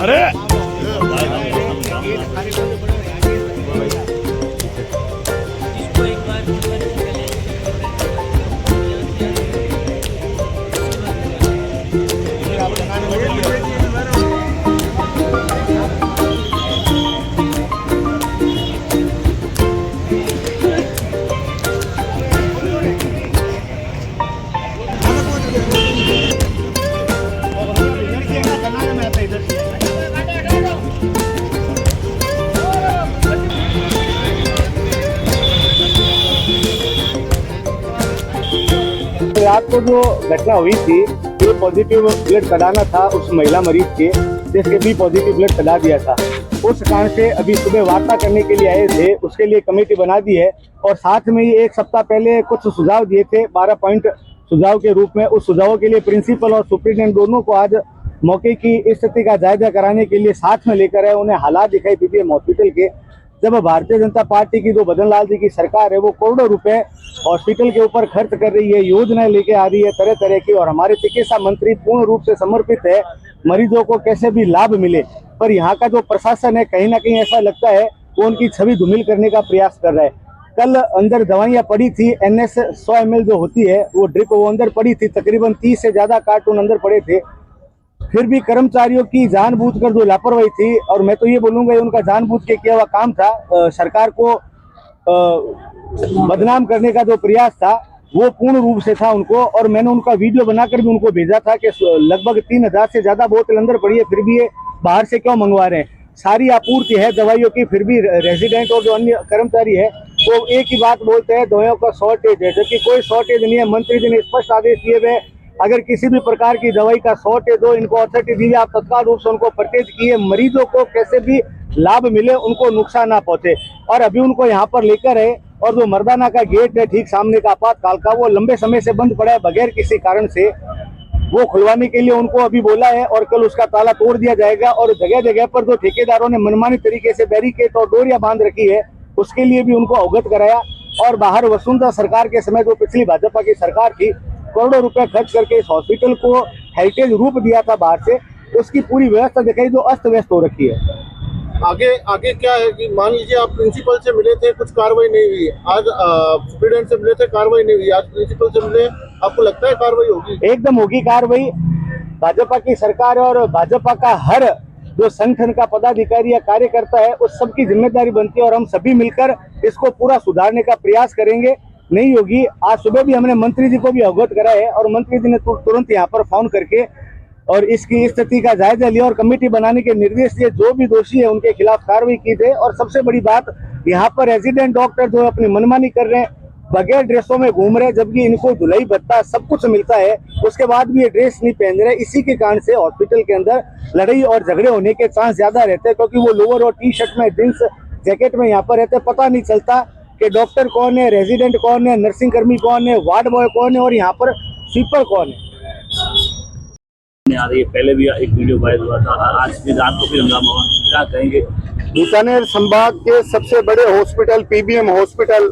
अरे रात को जो घटना हुई थी, ये पॉजिटिव ब्लड कढ़ाना था उस महिला मरीज के, जिसके भी पॉजिटिव ब्लड कढ़ा दिया था। उस कारण से अभी सुबह वार्ता करने के लिए आए थे, उसके लिए कमेटी बना दी है और साथ में ही एक सप्ताह पहले कुछ सुझाव दिए थे 12 पॉइंट सुझाव के रूप में। उस सुझावों के लिए प्रिंसिपल और सुप्रिटेंडेंट दोनों को आज मौके की स्थिति का जायजा कराने के लिए साथ में लेकर आए। उन्हें हालात दिखाई पीपीएम हॉस्पिटल के, जब भारतीय जनता पार्टी की जो बदन लाल जी की सरकार है वो करोड़ों रुपए हॉस्पिटल के ऊपर खर्च कर रही है, योजनाएं लेके आ रही है तरह तरह की, और हमारे चिकित्सा मंत्री पूर्ण रूप से समर्पित है मरीजों को कैसे भी लाभ मिले। पर यहाँ का जो प्रशासन है कहीं ना कहीं ऐसा लगता है वो उनकी छवि धूमिल करने का प्रयास कर रहा है। कल अंदर दवाइयाँ पड़ी थी, NS 100 ml जो होती है वो ड्रिप, वो अंदर पड़ी थी, तकरीबन 30 से ज्यादा कार्टून अंदर पड़े थे। फिर भी कर्मचारियों की जानबूझकर जो लापरवाही थी, और मैं तो ये बोलूंगा उनका जानबूझ के किया हुआ काम था, सरकार को बदनाम करने का जो प्रयास था वो पूर्ण रूप से था उनको। और मैंने उनका वीडियो बनाकर भी उनको भेजा था कि लगभग 3000 से ज्यादा बोतल अंदर पड़ी है, फिर भी ये बाहर से क्यों मंगवा रहे हैं। सारी आपूर्ति है दवाइयों की, फिर भी रेजिडेंट और जो अन्य कर्मचारी है वो एक ही बात बोलते हैं, दवाइयों का शॉर्टेज है, जबकि कोई शॉर्टेज नहीं है। मंत्री जी ने स्पष्ट आदेश दिए हुए, अगर किसी भी प्रकार की दवाई का शॉर्टेज हो, इनको अथॉरिटी दीजिए, आप तत्काल रूप से उनको परचेज किए, मरीजों को कैसे भी लाभ मिले, उनको नुकसान ना पहुंचे। और अभी उनको यहाँ पर लेकर है, और जो मर्दाना का गेट है ठीक सामने का आपातकाल का, वो लंबे समय से बंद पड़ा है बगैर किसी कारण से। वो खुलवाने के लिए उनको अभी बोला है और कल उसका ताला तोड़ दिया जाएगा। और जगह जगह पर जो ठेकेदारों ने मनमानी तरीके से बैरिकेड और डोरियां बांध रखी है उसके लिए भी उनको अवगत कराया। और बाहर वसुंधरा सरकार के समय जो पिछली भाजपा की सरकार थी, करोड़ों रुपए खर्च करके इस हॉस्पिटल को हेरिटेज रूप दिया था बाहर से, उसकी पूरी व्यवस्था दिखाई जो अस्त व्यस्त हो रखी है। आगे क्या है कि मान लीजिए आप प्रिंसिपल से मिले थे, कुछ कार्रवाई नहीं हुई, आज सुप्रीडेंट से मिले थे, कार्रवाई नहीं हुई, आज प्रिंसिपल से मिले, आपको लगता है कार्रवाई होगी? एकदम होगी कार्रवाई। भाजपा की सरकार और भाजपा का हर जो संगठन का पदाधिकारी या कार्यकर्ता है उस सबकी जिम्मेदारी बनती है, और हम सभी मिलकर इसको पूरा सुधारने का प्रयास करेंगे। नहीं होगी, आज सुबह भी हमने मंत्री जी को भी अवगत करा है और मंत्री जी ने तुरंत यहाँ पर फोन करके और इसकी स्थिति का जायजा लिया और कमेटी बनाने के निर्देश दिए, जो भी दोषी है उनके खिलाफ कार्रवाई की जाए। और सबसे बड़ी बात, यहाँ पर रेजिडेंट डॉक्टर जो अपनी मनमानी कर रहे हैं, बगैर ड्रेसों में घूम रहे हैं, जबकि इनको धुलाई भत्ता सब कुछ मिलता है, उसके बाद भी ये ड्रेस नहीं पहन रहे। इसी के कारण से हॉस्पिटल के अंदर लड़ाई और झगड़े होने के चांस ज्यादा रहते हैं, क्योंकि वो लोअर और टी-शर्ट में, जींस जैकेट में यहाँ पर रहते हैं, पता नहीं चलता कि डॉक्टर कौन है, रेजिडेंट कौन है, नर्सिंग कर्मी कौन है, वार्ड बॉय कौन है और यहाँ पर स्वीपर कौन है। आ रही है, पहले भी एक वीडियो वायरल हुआ था, आज भी रात को भी हंगामा हुआ, क्या कहेंगे? बीकानेर संभाग के सबसे बड़े हॉस्पिटल पीबीएम हॉस्पिटल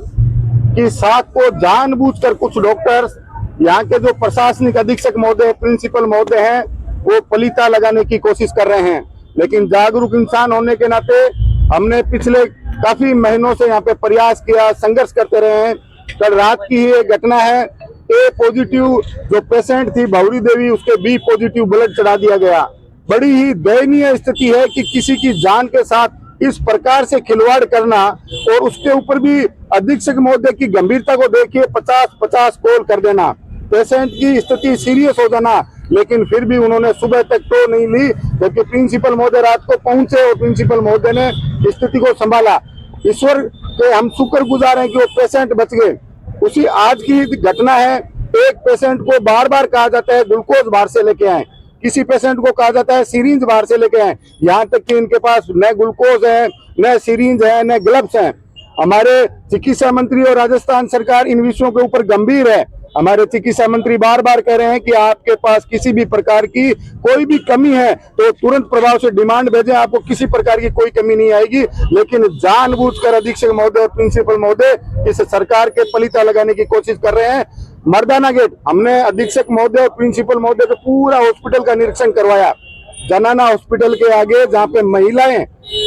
की साख को जानबूझकर कुछ डॉक्टर्स, यहाँ के जो प्रशासनिक अधीक्षक महोदय, प्रिंसिपल महोदय हैं, वो पलीता लगाने की कोशिश कर रहे हैं। लेकिन जागरूक इंसान होने के नाते हमने पिछले काफी महीनों से यहाँ पे प्रयास किया, संघर्ष करते रहे हैं। कल रात की ये घटना है, ए पॉजिटिव जो पेशेंट थी भौरी देवी, उसके बी पॉजिटिव ब्लड चढ़ा दिया गया। बड़ी ही दयनीय स्थिति है कि किसी की जान के साथ इस प्रकार से खिलवाड़ करना, और उसके ऊपर भी अधीक्षक महोदय की गंभीरता को देखिए, 50-50 कॉल कर देना, पेशेंट की स्थिति सीरियस हो जाना, लेकिन फिर भी उन्होंने सुबह तक तो नहीं ली, जबकि प्रिंसिपल महोदय रात को पहुंचे और प्रिंसिपल महोदय ने स्थिति को संभाला। ईश्वर के हम शुक्रगुजार हैं कि वो पेशेंट बच गए। उसी आज की घटना है, एक पेशेंट को बार बार कहा जाता है ग्लूकोज बाहर से लेके आए, किसी पेशेंट को कहा जाता है सिरिंज बाहर से लेके आए, यहाँ तक कि इनके पास न ग्लूकोज है, न सिरिंज है, न ग्लव्स हैं। हमारे चिकित्सा मंत्री और राजस्थान सरकार इन विषयों के ऊपर गंभीर है। हमारे चिकित्सा मंत्री बार बार कह रहे हैं कि आपके पास किसी भी प्रकार की कोई भी कमी है तो तुरंत प्रभाव से डिमांड भेजें, आपको किसी प्रकार की कोई कमी नहीं आएगी। लेकिन जानबूझकर अधीक्षक महोदय और प्रिंसिपल महोदय इस सरकार के पलीता लगाने की कोशिश कर रहे हैं। मर्दाना गेट हमने अधीक्षक महोदय और प्रिंसिपल महोदय को पूरा हॉस्पिटल का निरीक्षण करवाया। जनाना हॉस्पिटल के आगे जहाँ पे महिलाएं,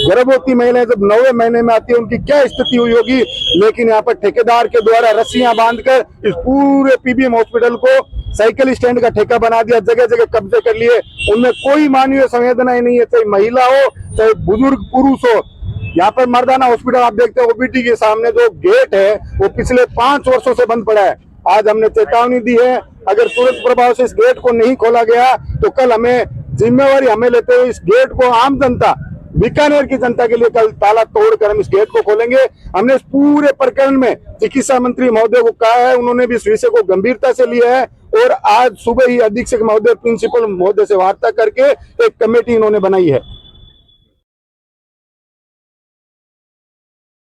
गर्भवती महिलाएं जब 9वें महीने में आती है उनकी क्या स्थिति हुई होगी, लेकिन यहाँ पर ठेकेदार के द्वारा रस्सियां बांधकर इस पूरे पीबीएम हॉस्पिटल को साइकिल स्टैंड का ठेका बना दिया, जगह जगह कब्जे कर लिए। उनमें कोई मानवीय संवेदना नहीं है, चाहे महिला हो चाहे बुजुर्ग पुरुष हो। यहाँ पर मर्दाना हॉस्पिटल आप देखते हो ओपीडी के सामने जो गेट है वो पिछले 5 वर्षों से बंद पड़ा है। आज हमने चेतावनी दी है, अगर तुरंत प्रभाव से इस गेट को नहीं खोला गया तो कल हमें जिम्मेवारी हमें लेते हुए इस गेट को आम जनता, बीकानेर की जनता के लिए कल ताला तोड़कर हम इस गेट को खोलेंगे। हमने इस पूरे प्रकरण में चिकित्सा मंत्री महोदय को कहा है, उन्होंने भी इस विषय को गंभीरता से लिया है और आज सुबह ही अधीक्षक महोदय, प्रिंसिपल महोदय से वार्ता करके एक कमेटी इन्होंने बनाई है।